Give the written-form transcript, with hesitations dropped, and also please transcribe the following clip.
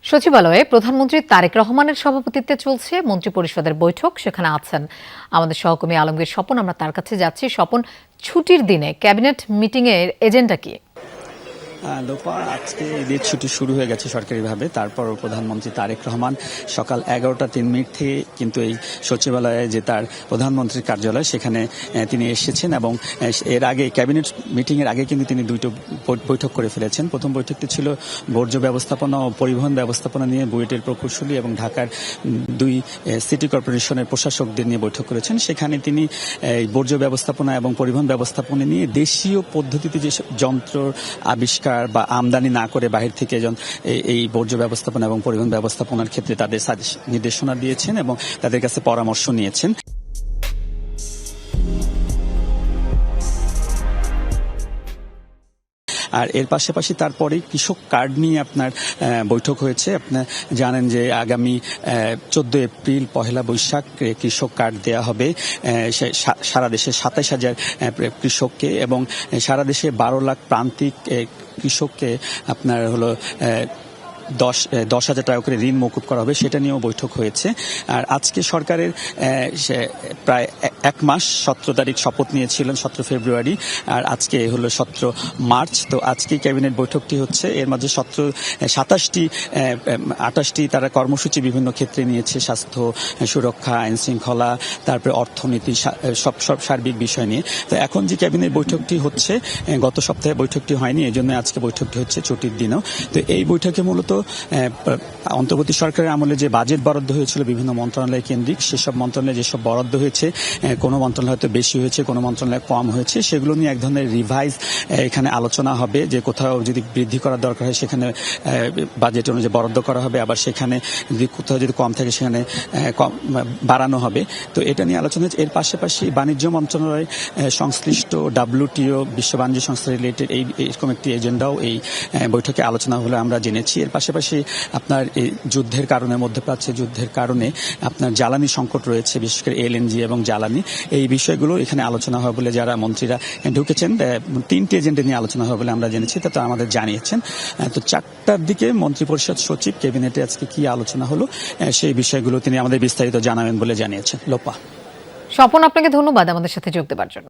সচিবালয়ে প্রধানমন্ত্রী তারেক রহমানের সভাপতিত্বে চলছে মন্ত্রিপরিষদের বৈঠক। সেখানে আছেন আমাদের সহকর্মী আলমগীর স্বপন। আমরা তার কাছে যাচ্ছি। স্বপন, ছুটির দিনে ক্যাবিনেট মিটিং এর এজেন্ডা কি? লোপা, আজকে ঈদের ছুটি শুরু হয়ে গেছে সরকারিভাবে। তারপর প্রধানমন্ত্রী তারেক রহমান সকাল 11টা 3 মিনিট থেকে কিন্তু এই সচিবালয়ে যে তার প্রধানমন্ত্রীর কার্যালয় সেখানে তিনি এসেছেন এবং এর আগে ক্যাবিনেট মিটিং এর আগে কিন্তু তিনি দুটো বৈঠক করে ফেলেছেন। প্রথম বৈঠকটি ছিল বর্জ্য ব্যবস্থাপনা ও পরিবহন ব্যবস্থাপনা নিয়ে বুয়েটের প্রকৌশলী এবং ঢাকার 2 সিটি কর্পোরেশনের প্রশাসকদের নিয়ে বৈঠক করেছেন। সেখানে তিনি বর্জ্য ব্যবস্থাপনা এবং পরিবহন ব্যবস্থাপনা নিয়ে দেশীয় পদ্ধতিতে যে যন্ত্র আবিষ্কার বা আমদানি না করে বাহির থেকে এই বর্জ্য ব্যবস্থাপনা এবং পরিবহন ব্যবস্থাপনার ক্ষেত্রে তাদের নির্দেশনা দিয়েছেন এবং তাদের কাছে পরামর্শ নিয়েছেন। আর এর পাশাপাশি তারপরে কৃষক কার্ড নিয়ে আপনার বৈঠক হয়েছে। আপনার জানেন যে আগামী 14 এপ্রিল পহেলা বৈশাখ কৃষক কার্ড দেওয়া হবে সারা দেশে 27,000 কৃষককে এবং সারা দেশে 12 লাখ প্রান্তিক কৃষককে আপনার হলো 10,000 টাকা করে ঋণ মকুব করা হবে, সেটা নিয়েও বৈঠক হয়েছে। আর আজকে সরকারের প্রায় 1 মাস 17 তারিখ শপথ নিয়েছিলেন 17 ফেব্রুয়ারি, আর আজকে হলো 17 মার্চ। তো আজকে ক্যাবিনেট বৈঠকটি হচ্ছে। এর মাঝে 28টি তারা কর্মসূচি বিভিন্ন ক্ষেত্রে নিয়েছে, স্বাস্থ্য সুরক্ষা, আইন শৃঙ্খলা, তারপরে অর্থনীতি, সব সার্বিক বিষয় নিয়ে। তো এখন যে ক্যাবিনেট বৈঠকটি হচ্ছে, গত সপ্তাহে বৈঠকটি হয়নি, এই জন্য আজকে বৈঠকটি হচ্ছে ছুটির দিনও। তো এই বৈঠকে মূলত অন্তর্বর্তী সরকারের আমলে যে বাজেট বরাদ্দ হয়েছিল বিভিন্ন মন্ত্রণালয় কেন্দ্রিক, সেসব মন্ত্রণালয়ে যেসব বরাদ্দ হয়েছে, কোনো মন্ত্রণালয় হয়তো বেশি হয়েছে, কোনো মন্ত্রণালয় কম হয়েছে, সেগুলো নিয়ে এক ধরনের রিভাইজ এখানে আলোচনা হবে। যে কোথাও যদি বৃদ্ধি করার দরকার হয় সেখানে বাজেট অনুযায়ী বরাদ্দ করা হবে, আবার সেখানে যদি কোথাও যদি কম থাকে সেখানে বাড়ানো হবে। তো এটা নিয়ে আলোচনা হচ্ছে। এর পাশাপাশি বাণিজ্য মন্ত্রণালয় সংশ্লিষ্ট WTO বিশ্ব বাণিজ্য সংস্থা রিলেটেড এইরকম একটি এজেন্ডাও এই বৈঠকে আলোচনা হলে আমরা জেনেছি। এর পাশাপাশি আপনার এই যুদ্ধের কারণে, মধ্যপ্রাচ্যের যুদ্ধের কারণে আপনার জ্বালানি সংকট রয়েছে, বিশেষ করে LNG এবং জ্বালানি, এই বিষয়গুলো এখানে আলোচনা হবে বলে যারা মন্ত্রীরা ঢুকেছেন। 3টি এজেন্ডা নিয়ে আলোচনা হবে বলে আমরা জেনেছি, তা আমাদের জানিয়েছেন। তো 4টার দিকে মন্ত্রিপরিষদ সচিব ক্যাবিনেটে আজকে কি আলোচনা হলো সেই বিষয়গুলো তিনি আমাদের বিস্তারিত জানাবেন বলে জানিয়েছেন। লোপা। স্বপন, আপনাকে ধন্যবাদ আমাদের সাথে যোগ দেওয়ার জন্য।